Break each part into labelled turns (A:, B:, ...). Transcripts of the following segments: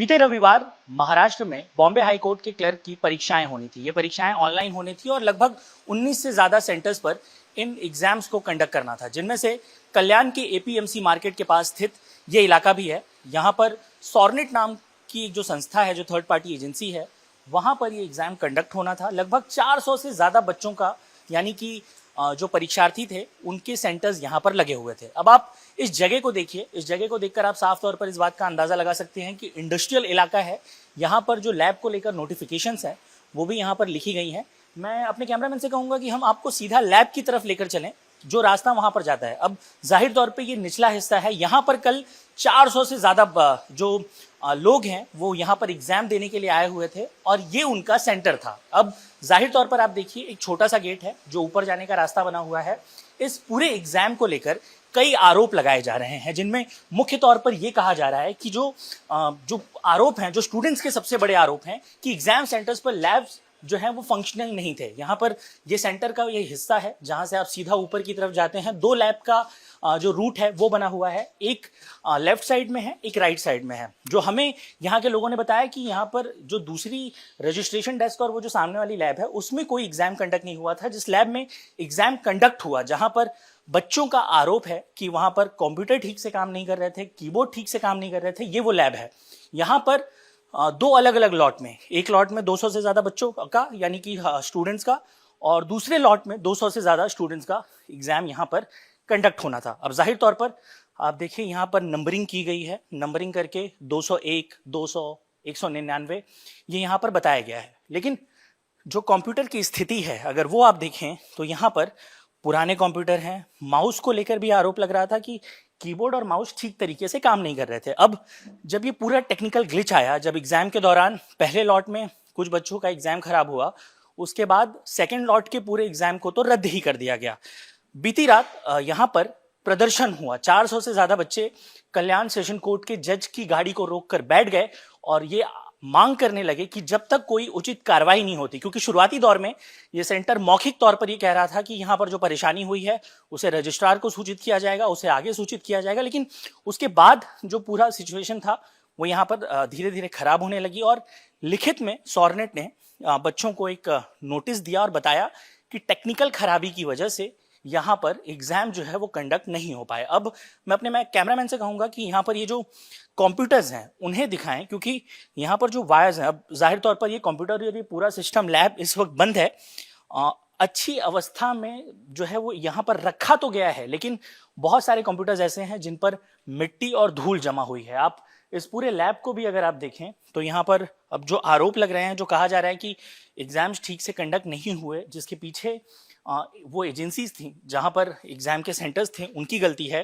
A: बीते रविवार महाराष्ट्र में बॉम्बे हाई कोर्ट के क्लर्क की परीक्षाएं होनी थी। ये परीक्षाएं ऑनलाइन होनी थी और लगभग 19 से ज्यादा सेंटर्स पर इन एग्जाम्स को कंडक्ट करना था, जिनमें से कल्याण के एपीएमसी मार्केट के पास स्थित ये इलाका भी है। यहाँ पर सॉर्नेट नाम की जो संस्था है, जो थर्ड पार्टी एजेंसी है, वहां पर ये एग्जाम कंडक्ट होना था। लगभग 400 से ज्यादा बच्चों का, यानी कि जो परीक्षार्थी थे, उनके सेंटर्स यहाँ पर लगे हुए थे। अब आप इस जगह को देखिए, इस जगह को देखकर आप साफ तौर पर इस बात का अंदाजा लगा सकते हैं कि इंडस्ट्रियल इलाका है। यहाँ पर जो लैब को लेकर नोटिफिकेशंस है वो भी यहाँ पर लिखी गई हैं। मैं अपने कैमरामैन से कहूँगा कि हम आपको सीधा लैब की तरफ लेकर चलें, जो रास्ता वहां पर जाता है। अब जाहिर तौर पे ये निचला हिस्सा है। यहाँ पर कल 400 से ज्यादा जो लोग हैं वो यहाँ पर एग्जाम देने के लिए आए हुए थे और ये उनका सेंटर था। अब जाहिर तौर पर आप देखिए, एक छोटा सा गेट है जो ऊपर जाने का रास्ता बना हुआ है। इस पूरे एग्जाम को लेकर कई आरोप लगाए जा रहे हैं, जिनमें मुख्य तौर पर यह कहा जा रहा है कि जो आरोप हैं, जो स्टूडेंट्स के सबसे बड़े आरोप हैं कि एग्जाम सेंटर्स पर लैब्स जो है वो फंक्शनल नहीं थे। यहाँ पर ये सेंटर का ये हिस्सा है जहाँ से आप सीधा ऊपर की तरफ जाते हैं। 2 लैब का जो रूट है वो बना हुआ है, एक लेफ्ट साइड में है, एक राइट साइड में है। जो हमें यहाँ के लोगों ने बताया कि यहाँ पर जो दूसरी रजिस्ट्रेशन डेस्क और वो जो सामने वाली लैब है, उसमें कोई एग्जाम कंडक्ट नहीं हुआ था। जिस लैब में एग्जाम कंडक्ट हुआ, जहाँ पर बच्चों का आरोप है कि वहां पर कंप्यूटर ठीक से काम नहीं कर रहे थे, कीबोर्ड ठीक से काम नहीं कर रहे थे, ये वो लैब है। यहाँ पर 2 अलग अलग लॉट में, एक लॉट में 200 से ज्यादा बच्चों का, यानी कि स्टूडेंट्स का, और दूसरे लॉट में 200 से ज्यादा स्टूडेंट्स का एग्जाम यहाँ पर कंडक्ट होना था। अब जाहिर तौर पर आप देखिए, यहाँ पर नंबरिंग की गई है, नंबरिंग करके 201, 200, 199 ये यहाँ पर बताया गया है। लेकिन जो कंप्यूटर की स्थिति है, अगर वो आप देखें तो यहाँ पर पुराने कंप्यूटर हैं। माउस को लेकर भी आरोप लग रहा था कि कीबोर्ड और माउस ठीक तरीके से काम नहीं कर रहे थे। अब जब ये पूरा टेक्निकल ग्लिच आया, जब एग्जाम के दौरान पहले लॉट में कुछ बच्चों का एग्जाम खराब हुआ, उसके बाद सेकंड लॉट के पूरे एग्जाम को तो रद्द ही कर दिया गया। बीती रात यहाँ पर प्रदर्शन हुआ। 400 से ज्यादा बच्चे कल्याण सेशन कोर्ट के जज की गाड़ी को रोककर बैठ गए और ये मांग करने लगे कि जब तक कोई उचित कार्रवाई नहीं होती, क्योंकि शुरुआती दौर में ये सेंटर मौखिक तौर पर ये कह रहा था कि यहाँ पर जो परेशानी हुई है उसे रजिस्ट्रार को सूचित किया जाएगा, उसे आगे सूचित किया जाएगा। लेकिन उसके बाद जो पूरा सिचुएशन था वो यहाँ पर धीरे धीरे खराब होने लगी और लिखित में सॉर्नेट ने बच्चों को एक नोटिस दिया और बताया कि टेक्निकल खराबी की वजह से यहाँ पर एग्जाम जो है वो कंडक्ट नहीं हो पाए। अब मैं कैमरामैन से कहूँगा कि यहाँ पर ये जो कंप्यूटर्स हैं उन्हें दिखाएं, क्योंकि यहाँ पर जो वायर्स हैं, अब जाहिर तौर पर ये कंप्यूटर, ये पूरा सिस्टम लैब इस वक्त बंद है। अच्छी अवस्था में जो है वो यहाँ पर रखा तो गया है, लेकिन बहुत सारे कंप्यूटर्स ऐसे हैं जिन पर मिट्टी और धूल जमा हुई है। आप इस पूरे लैब को भी अगर आप देखें तो यहाँ पर अब जो आरोप लग रहे हैं, जो कहा जा रहा है कि एग्जाम्स ठीक से कंडक्ट नहीं हुए, जिसके पीछे वो एजेंसीज थी जहाँ पर एग्जाम के सेंटर्स थे, उनकी गलती है।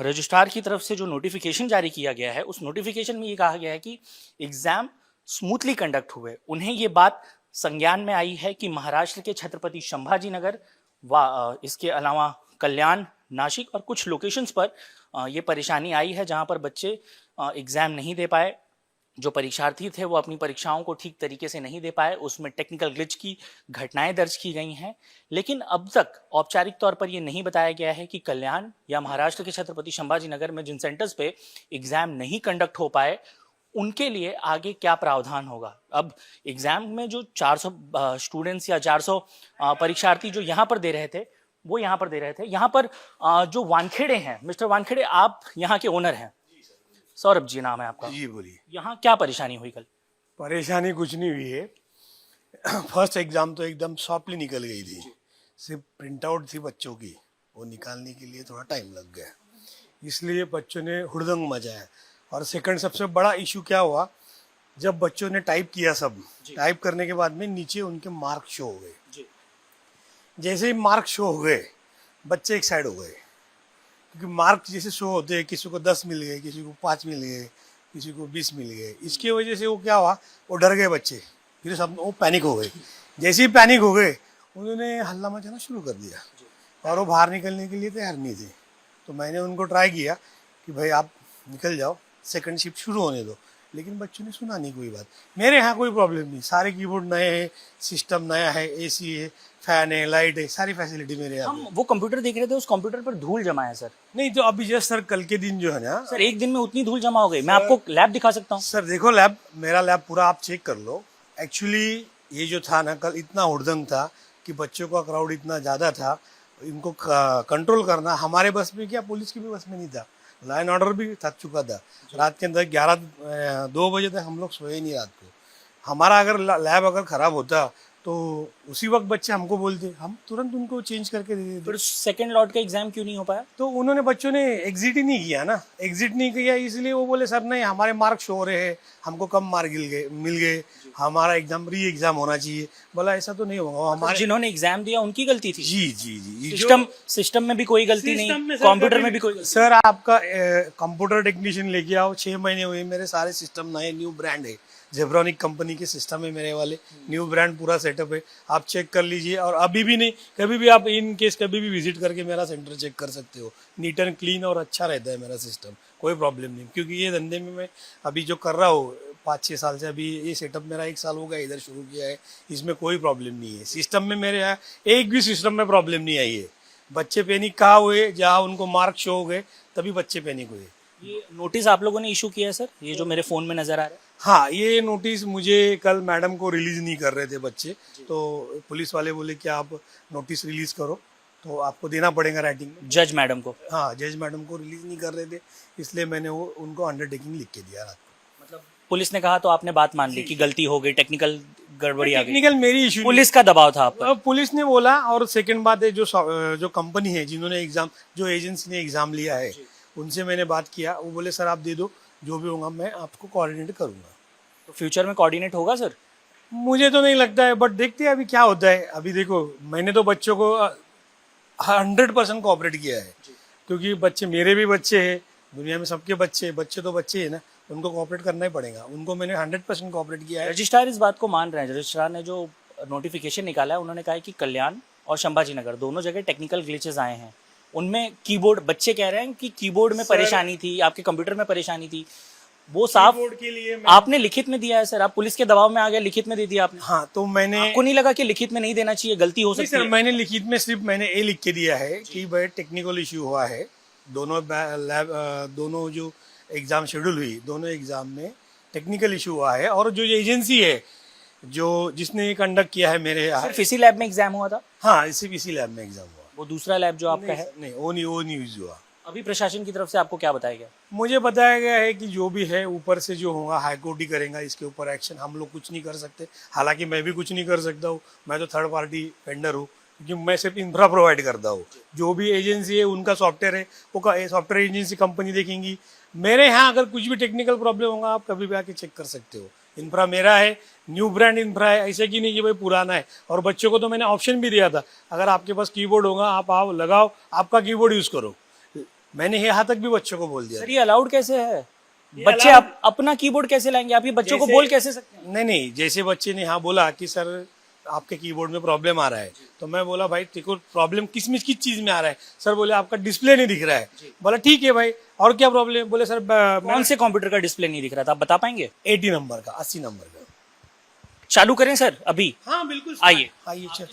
A: रजिस्ट्रार की तरफ से जो नोटिफिकेशन जारी किया गया है, उस नोटिफिकेशन में ये कहा गया है कि एग्जाम स्मूथली कंडक्ट हुए। उन्हें ये बात संज्ञान में आई है कि महाराष्ट्र के छत्रपति संभाजी नगर व इसके अलावा कल्याण, नासिक और कुछ लोकेशंस पर ये परेशानी आई है, जहाँ पर बच्चे एग्जाम नहीं दे पाए। जो परीक्षार्थी थे वो अपनी परीक्षाओं को ठीक तरीके से नहीं दे पाए, उसमें टेक्निकल ग्लिच की घटनाएं दर्ज की गई हैं। लेकिन अब तक औपचारिक तौर पर ये नहीं बताया गया है कि कल्याण या महाराष्ट्र के छत्रपति संभाजी नगर में जिन सेंटर्स पे एग्जाम नहीं कंडक्ट हो पाए, उनके लिए आगे क्या प्रावधान होगा। अब एग्जाम में जो 400 स्टूडेंट्स या 400 परीक्षार्थी जो यहाँ पर दे रहे थे, वो यहाँ पर दे रहे थे। यहाँ पर जो वानखेड़े हैं, मिस्टर वानखेड़े, आप यहाँ के ओनर हैं। सौरभ जी नाम है आपका।
B: जी बोलिए।
A: यहाँ क्या परेशानी हुई कल?
B: परेशानी कुछ नहीं हुई है। फर्स्ट एग्जाम तो एकदम सॉफ्टली निकल गई थी, सिर्फ प्रिंट आउट थी बच्चों की, वो निकालने के लिए थोड़ा टाइम लग गया, इसलिए बच्चों ने हुड़दंग मचाया। और सेकंड सबसे बड़ा इशू क्या हुआ, जब बच्चों ने टाइप किया, सब टाइप करने के बाद में नीचे उनके मार्क शो हो गए। जैसे ही मार्क शो हो गए, बच्चे एक साइड हो गए, क्योंकि मार्क जैसे शो होते हैं, किसी को 10 मिल गए, किसी को 5 मिल गए, किसी को 20 मिल गए। इसकी वजह से वो क्या हुआ, वो डर गए बच्चे, फिर सब वो पैनिक हो गए। जैसे ही पैनिक हो गए, उन्होंने हल्ला मचाना शुरू कर दिया और वो बाहर निकलने के लिए तैयार नहीं थे। तो मैंने उनको ट्राई किया कि भाई आप निकल जाओ, सेकंड शिफ्ट शुरू होने दो, लेकिन बच्चों ने सुना नहीं कोई बात। मेरे यहाँ कोई प्रॉब्लम नहीं, सारे कीबोर्ड नए हैं, सिस्टम नया है, एसी है, फैन है, लाइट है, सारी फैसिलिटी मेरे यहाँ
A: हम
B: पे।
A: वो कंप्यूटर देख रहे थे, उस कंप्यूटर पर धूल जमा है सर।
B: नहीं तो अभी जस्ट सर कल के दिन जो है ना
A: सर एक दिन में उतनी धूल जमा हो गई। मैं आपको लैब दिखा सकता हूँ।
B: सर देखो लैब, मेरा लैब पूरा आप चेक कर लो। एक्चुअली ये जो था ना कल इतना हुड़दंग था कि बच्चों का क्राउड इतना ज़्यादा था, इनको कंट्रोल करना हमारे बस में क्या, पुलिस की भी बस में नहीं था। लॉ एंड ऑर्डर भी थक चुका था। रात के अंदर 2 बजे तक हम लोग सोए नहीं रात को। हमारा अगर लैब अगर ख़राब होता तो उसी वक्त बच्चे हमको बोलते, हम तुरंत उनको चेंज करके दे देते।
A: फिर सेकंड लॉट का एग्जाम क्यों नहीं हो पाया?
B: तो उन्होंने बच्चों ने एग्जिट ही नहीं किया ना, एग्जिट नहीं किया इसलिए वो बोले सर नहीं हमारे मार्क शो हो रहे हैं, हमको कम मार्क मिल गए, हमारा एग्जाम री एग्जाम होना चाहिए। बोला ऐसा तो नहीं होगा, हमारे
A: जिन्होंने एग्जाम दिया उनकी गलती थी।
B: जी जी जी
A: सिस्टम में भी कोई गलती नहीं,
B: सिस्टम में सर
A: कंप्यूटर में भी कोई गलती
B: सर आपका कंप्यूटर टेक्नीशियन लेके आओ, 6 महीने हुए मेरे, सारे सिस्टम नए, न्यू ब्रांड है, जेब्रॉनिक कंपनी के सिस्टम है मेरे वाले, न्यू ब्रांड पूरा सेटअप है, आप चेक कर लीजिए। और अभी भी नहीं, कभी भी आप इन केस कभी भी विजिट करके मेरा सेंटर चेक कर सकते हो। नीट एंड क्लीन और अच्छा रहता है मेरा सिस्टम, कोई प्रॉब्लम नहीं। क्योंकि ये धंधे में मैं अभी जो कर रहा हूँ 5-6 साल से, अभी ये सेटअप मेरा 1 साल हो गया इधर शुरू किया है, इसमें कोई प्रॉब्लम नहीं है। सिस्टम में मेरे यहाँ एक भी सिस्टम में प्रॉब्लम नहीं आई है। बच्चे पैनिक कहाँ हुए, जहाँ उनको मार्क शो हो गए तभी बच्चे पैनिक हुए।
A: ये नोटिस आप लोगों ने इशू किया है सर, ये जो मेरे फोन में नजर आ रहा है?
B: हाँ, ये नोटिस मुझे कल मैडम को रिलीज नहीं कर रहे थे बच्चे, तो पुलिस वाले बोले कि आप नोटिस रिलीज करो, तो आपको देना पड़ेगा राइटिंग में।
A: जज मैडम को?
B: हाँ, जज मैडम को रिलीज नहीं कर रहे थे, इसलिए मैंने वो उनको अंडरटेकिंग लिख के दिया रात को।
A: मतलब पुलिस ने कहा तो आपने बात मान ली कि गलती हो गई, टेक्निकल गड़बड़ी आ गई?
B: टेक्निकल मेरी इशू,
A: पुलिस का दबाव था आप पर?
B: पुलिस ने बोला। और सेकंड बात है, जो कंपनी है जिन्होंने एग्जाम, जो एजेंसी ने एग्जाम लिया है, उनसे मैंने बात किया, वो बोले सर आप दे दो, जो भी होगा मैं आपको कोऑर्डिनेट करूंगा।
A: तो फ्यूचर में कोऑर्डिनेट होगा सर?
B: मुझे तो नहीं लगता है, बट देखते हैं अभी क्या होता है। अभी देखो मैंने तो बच्चों को 100% कोऑपरेट किया है, क्योंकि बच्चे मेरे भी बच्चे हैं, दुनिया में सबके बच्चे तो बच्चे हैं ना, उनको कोऑपरेट करना ही पड़ेगा। उनको मैंने 100% कोऑपरेट किया है।
A: रजिस्ट्रार इस बात को मान रहे हैं। रजिस्ट्रार ने जो नोटिफिकेशन निकाला है, उन्होंने कहा है कि कल्याण और संभाजी नगर दोनों जगह टेक्निकल ग्लिचेस आए हैं। उनमें कीबोर्ड, बच्चे कह रहे हैं कि कीबोर्ड में परेशानी थी, आपके कंप्यूटर में परेशानी थी, वो साफ
B: के लिए
A: आपने लिखित में दिया है सर। आप पुलिस के दबाव में आ गए, लिखित में दे दिया आपने।
B: हाँ, तो मैंने,
A: आपको नहीं लगा कि लिखित में नहीं देना चाहिए, गलती हो सकती
B: सर
A: है?
B: मैंने लिखित में सिर्फ मैंने ये लिख के दिया है कि भाई टेक्निकल इश्यू हुआ है, दोनों जो एग्जाम शेड्यूल हुई, दोनों एग्जाम में टेक्निकल इशू हुआ है। और जो एजेंसी है जिसने ये कंडक्ट किया है मेरे यहाँ,
A: सिर्फ इसी लैब में एग्जाम हुआ था?
B: हाँ, सिर्फ इसी लैब में एग्जाम हुआ।
A: वो दूसरा लैब जो आपका है?
B: नहीं, वो नहीं यूज हुआ।
A: अभी प्रशासन की तरफ से आपको क्या बताया गया?
B: मुझे बताया गया है कि जो भी है ऊपर से जो होगा हाईकोर्ट ही करेगा, इसके ऊपर एक्शन हम लोग कुछ नहीं कर सकते। हालांकि मैं भी कुछ नहीं कर सकता हूँ, मैं तो थर्ड पार्टी वेंडर हूँ, क्योंकि मैं सिर्फ इंफ्रा प्रोवाइड करता हूँ। जो भी एजेंसी है उनका सॉफ्टवेयर है, वो सॉफ्टवेयर एजेंसी कंपनी देखेंगी। मेरे यहाँ अगर कुछ भी टेक्निकल प्रॉब्लम होगा आप कभी भी आके चेक कर सकते हो। इंफ्रा मेरा है, न्यू ब्रांड इंफ्रा है, ऐसे की नहीं कि भाई पुराना है। और बच्चों को तो मैंने ऑप्शन भी दिया था, अगर आपके पास कीबोर्ड होगा आप आओ लगाओ, आपका कीबोर्ड यूज करो। मैंने यहाँ तक भी बच्चों को बोल दिया।
A: सर ये अलाउड कैसे है? बच्चे अपना कीबोर्ड कैसे लाएंगे? आप ये बच्चों को बोल कैसे सकते हैं?
B: नहीं, जैसे बच्चे ने यहाँ बोला कि सर आपके कीबोर्ड में प्रॉब्लम आ रहा है, तो मैं बोला भाई देखो प्रॉब्लम किस चीज में आ रहा है? सर बोले आपका डिस्प्ले नहीं दिख रहा है। बोला ठीक है भाई, और क्या प्रॉब्लम? बोले सर
A: कौन से कंप्यूटर का डिस्प्ले नहीं दिख रहा था, आप बता पाएंगे?
B: 80 नंबर का, 80 नंबर का।
A: चालू करें सर अभी?
B: हाँ बिल्कुल,
A: आइए
B: चल।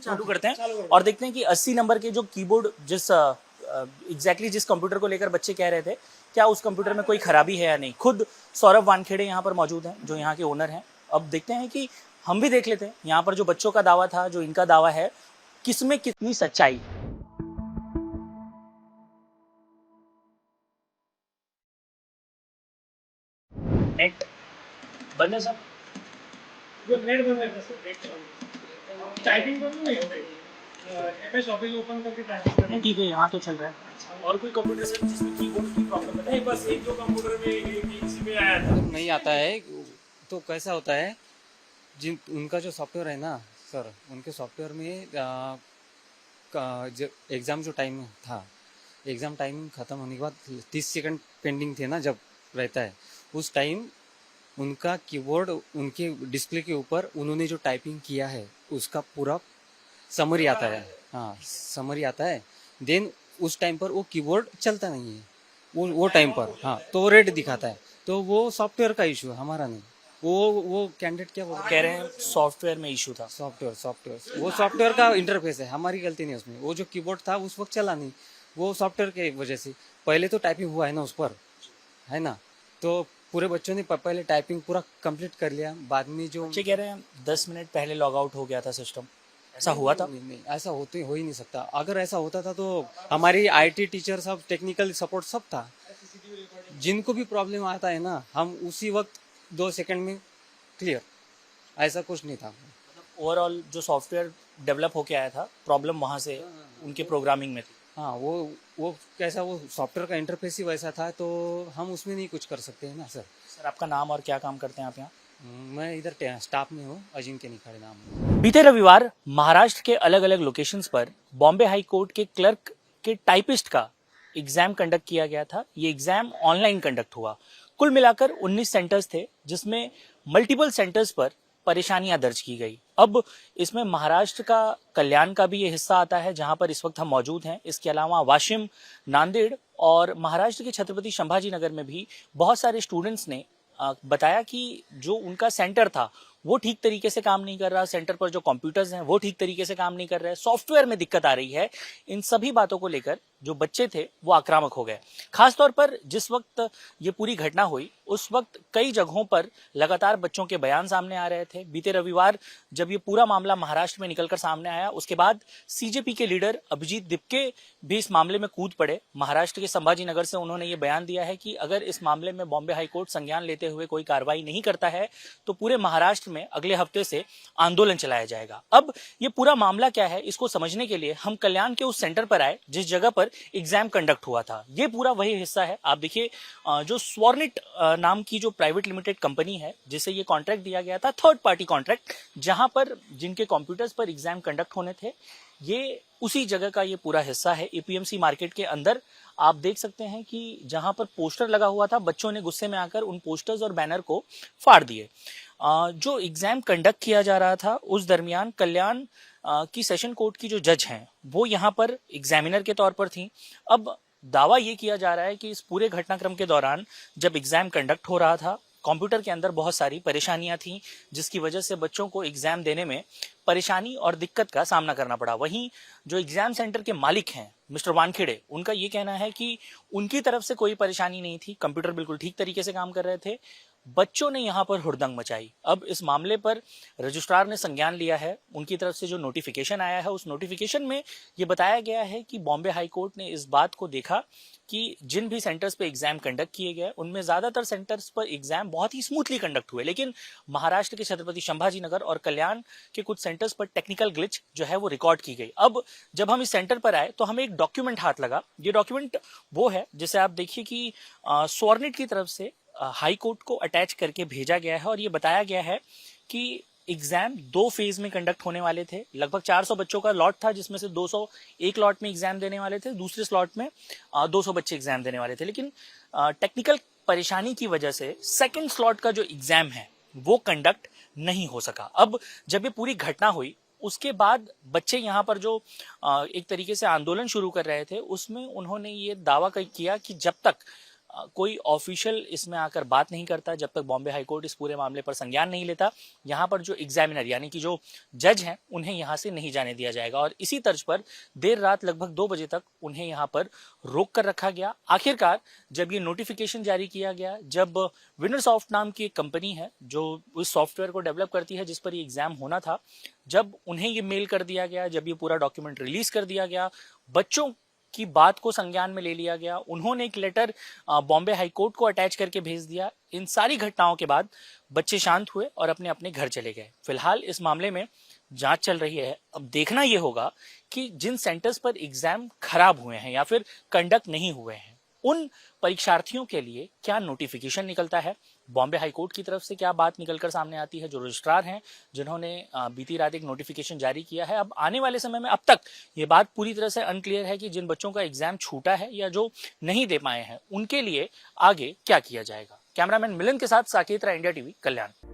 A: चालू करते हैं और देखते हैं कि 80 नंबर के जो कीबोर्ड जिस एग्जैक्टली जिस कंप्यूटर को लेकर बच्चे कह रहे थे, क्या उस कंप्यूटर में कोई खराबी है या नहीं। खुद सौरभ वानखेड़े यहाँ पर मौजूद हैं, जो यहाँ के ओनर हैं। अब देखते हैं कि हम भी देख लेते हैं यहाँ पर जो बच्चों का दावा था, जो इनका दावा है, किसमें कितनी सच्चाई। नेट बंद है सब?
B: नेट बंद है, टाइपिंग बंद नहीं है, एमएस ऑफिस ओपन करके टाइपिंग करना।
A: ठीक है, यहाँ तो चल रहा है। और कोई कंप्यूटर सर जिसमें कीबोर्ड की प्रॉब्लम है?
B: नहीं, बस एक दो कंप्यूटर में इसी में आया था।
C: नहीं आता है तो कैसा होता है, जिन उनका जो सॉफ्टवेयर है ना सर, उनके सॉफ्टवेयर में एग्ज़ाम जो टाइम था, एग्ज़ाम टाइमिंग ख़त्म होने के बाद 30 सेकंड पेंडिंग थे ना जब रहता है, उस टाइम उनका कीबोर्ड उनके डिस्प्ले के ऊपर उन्होंने जो टाइपिंग किया है उसका पूरा समरी आता है। हाँ, समरी आता है। देन उस टाइम पर वो कीबोर्ड चलता नहीं है वो टाइम पर। हाँ, तो वो रेड दिखाता है। तो वो सॉफ्टवेयर का इशू है, हमारा नहीं। वो कैंडिडेट क्या बोल
A: कह रहे हैं सॉफ्टवेयर में इशू था।
C: सॉफ्टवेयर वो सॉफ्टवेयर का इंटरफेस है, हमारी गलती नहीं उसमें। वो जो कीबोर्ड था उस वक्त चला नहीं, वो सॉफ्टवेयर के वजह से। पहले तो टाइपिंग हुआ है ना उस पर, है ना, तो पूरे बच्चों ने पहले टाइपिंग पूरा कंप्लीट कर लिया। बाद में जो
A: बच्चे कह रहे हैं 10 मिनट पहले लॉग आउट हो गया था सिस्टम, ऐसा हुआ था?
C: नहीं, ऐसा हो ही नहीं सकता। अगर ऐसा होता था तो हमारी आईटी टीचर सब, टेक्निकल सपोर्ट सब था। जिनको भी प्रॉब्लम आता है ना, हम उसी वक्त 2 सेकंड में क्लियर, ऐसा कुछ नहीं था।
A: ओवरऑल जो सॉफ्टवेयर डेवलप होके आया था, प्रॉब्लम वहां से उनके प्रोग्रामिंग में थी।
C: हाँ, वो कैसा, वो सॉफ्टवेयर का इंटरफेस ही वैसा था, तो हम उसमें नहीं कुछ कर सकते हैं ना सर।
A: सर आपका नाम और क्या काम करते हैं आप यहाँ?
C: मैं इधर स्टाफ में हूँ, अजिंक्य निखाड़े नाम है।
A: बीते रविवार महाराष्ट्र के अलग अलग लोकेशंस पर बॉम्बे हाई कोर्ट के क्लर्क के टाइपिस्ट का एग्जाम कंडक्ट किया गया था। ये एग्जाम ऑनलाइन कंडक्ट हुआ। कुल मिलाकर 19 सेंटर्स थे, जिसमें मल्टीपल सेंटर्स पर परेशानियां दर्ज की गई। अब इसमें महाराष्ट्र का कल्याण का भी ये हिस्सा आता है, जहां पर इस वक्त हम मौजूद हैं। इसके अलावा वाशिम, नांदेड़ और महाराष्ट्र के छत्रपति संभाजी नगर में भी बहुत सारे स्टूडेंट्स ने बताया कि जो उनका सेंटर था वो ठीक तरीके से काम नहीं कर रहा, सेंटर पर जो कंप्यूटर्स हैं वो ठीक तरीके से काम नहीं कर रहे, सॉफ्टवेयर में दिक्कत आ रही है। इन सभी बातों को लेकर जो बच्चे थे वो आक्रामक हो गए। खासतौर पर जिस वक्त ये पूरी घटना हुई उस वक्त कई जगहों पर लगातार बच्चों के बयान सामने आ रहे थे। बीते रविवार जब ये पूरा मामला महाराष्ट्र में निकलकर सामने आया, उसके बाद सीजेपी के लीडर अभिजीत दिपके भी इस मामले में कूद पड़े। महाराष्ट्र के संभाजी नगर से उन्होंने ये बयान दिया है कि अगर इस मामले में बॉम्बे हाईकोर्ट संज्ञान लेते हुए कोई कार्रवाई नहीं करता है तो पूरे महाराष्ट्र में अगले हफ्ते से आंदोलन चलाया जाएगा। अब ये पूरा मामला क्या है, इसको समझने के लिए हम कल्याण के उस सेंटर पर आए जिस जगह पर एग्जाम कंडक्ट हुआ था। ये पूरा वही हिस्सा है। आप देखिए, जो स्वरनिट नाम की जो प्राइवेट लिमिटेड कंपनी है जिसे ये कॉन्ट्रैक्ट दिया गया था, थर्ड पार्टी कॉन्ट्रैक्ट, जहां पर जिनके कंप्यूटर्स पर एग्जाम कंडक्ट होने थे, ये उसी जगह का ये पूरा हिस्सा है। एपीएमसी मार्केट के अंदर आप देख सकते हैं कि जहां पर पोस्टर लगा हुआ था, बच्चों ने गुस्से में आकर उन पोस्टर्स और बैनर को फाड़ दिए। जो एग्जाम कंडक्ट किया जा रहा था उस दरमियान कल्याण की सेशन कोर्ट की जो जज हैं वो यहाँ पर एग्जामिनर के तौर पर थी। अब दावा ये किया जा रहा है कि इस पूरे घटनाक्रम के दौरान जब एग्जाम कंडक्ट हो रहा था, कंप्यूटर के अंदर बहुत सारी परेशानियां थी, जिसकी वजह से बच्चों को एग्जाम देने में परेशानी और दिक्कत का सामना करना पड़ा। वहीं जो एग्जाम सेंटर के मालिक हैं मिस्टर वानखेड़े, उनका ये कहना है कि उनकी तरफ से कोई परेशानी नहीं थी, कंप्यूटर बिल्कुल ठीक तरीके से काम कर रहे थे, बच्चों ने यहाँ पर हुड़दंग मचाई। अब इस मामले पर रजिस्ट्रार ने संज्ञान लिया है। उनकी तरफ से जो नोटिफिकेशन आया है उस नोटिफिकेशन में ये बताया गया है कि बॉम्बे हाई कोर्ट ने इस बात को देखा कि जिन भी सेंटर्स पे एग्जाम कंडक्ट किए गए उनमें ज्यादातर सेंटर्स पर एग्जाम बहुत ही स्मूथली कंडक्ट हुए, लेकिन महाराष्ट्र के छत्रपति संभाजी नगर और कल्याण के कुछ सेंटर्स पर टेक्निकल ग्लिच जो है वो रिकॉर्ड की गई। अब जब हम इस सेंटर पर आए तो हमें एक डॉक्यूमेंट हाथ लगा। ये डॉक्यूमेंट वो है जिसे आप देखिए कि स्वरनिट की तरफ से हाई कोर्ट को अटैच करके भेजा गया है और ये बताया गया है कि एग्जाम 2 फेज में कंडक्ट होने वाले थे। लगभग 400 बच्चों का लॉट था, जिसमें से 200 एक लॉट में एग्जाम देने वाले थे, दूसरे स्लॉट में 200 बच्चे एग्जाम देने वाले थे। लेकिन टेक्निकल परेशानी की वजह से सेकंड स्लॉट का जो एग्जाम है वो कंडक्ट नहीं हो सका। अब जब ये पूरी घटना हुई उसके बाद बच्चे यहाँ पर जो एक तरीके से आंदोलन शुरू कर रहे थे उसमें उन्होंने ये दावा किया कि जब तक कोई ऑफिशियल इसमें आकर बात नहीं करता, जब तक बॉम्बे हाईकोर्ट इस पूरे मामले पर संज्ञान नहीं लेता, यहाँ पर जो एग्जामिनर यानी कि जो जज हैं उन्हें यहाँ से नहीं जाने दिया जाएगा। और इसी तर्ज पर देर रात लगभग 2 बजे तक उन्हें यहाँ पर रोक कर रखा गया। आखिरकार जब ये नोटिफिकेशन जारी किया गया, जब विनरसॉफ्ट नाम की एक कंपनी है जो उस सॉफ्टवेयर को डेवलप करती है जिस पर ये एग्जाम होना था, जब उन्हें ये मेल कर दिया गया, जब ये पूरा डॉक्यूमेंट रिलीज कर दिया गया, बच्चों की बात को संज्ञान में ले लिया गया, उन्होंने एक लेटर बॉम्बे हाईकोर्ट को अटैच करके भेज दिया। इन सारी घटनाओं के बाद बच्चे शांत हुए और अपने अपने घर चले गए। फिलहाल इस मामले में जांच चल रही है। अब देखना यह होगा कि जिन सेंटर्स पर एग्जाम खराब हुए हैं या फिर कंडक्ट नहीं हुए हैं उन परीक्षार्थियों के लिए क्या नोटिफिकेशन निकलता है, बॉम्बे हाईकोर्ट की तरफ से क्या बात निकलकर सामने आती है। जो रजिस्ट्रार हैं जिन्होंने बीती रात एक नोटिफिकेशन जारी किया है, अब आने वाले समय में अब तक ये बात पूरी तरह से अनक्लियर है कि जिन बच्चों का एग्जाम छूटा है या जो नहीं दे पाए हैं उनके लिए आगे क्या किया जाएगा। कैमरामैन मिलन के साथ साकेत राय, इंडिया टीवी, कल्याण।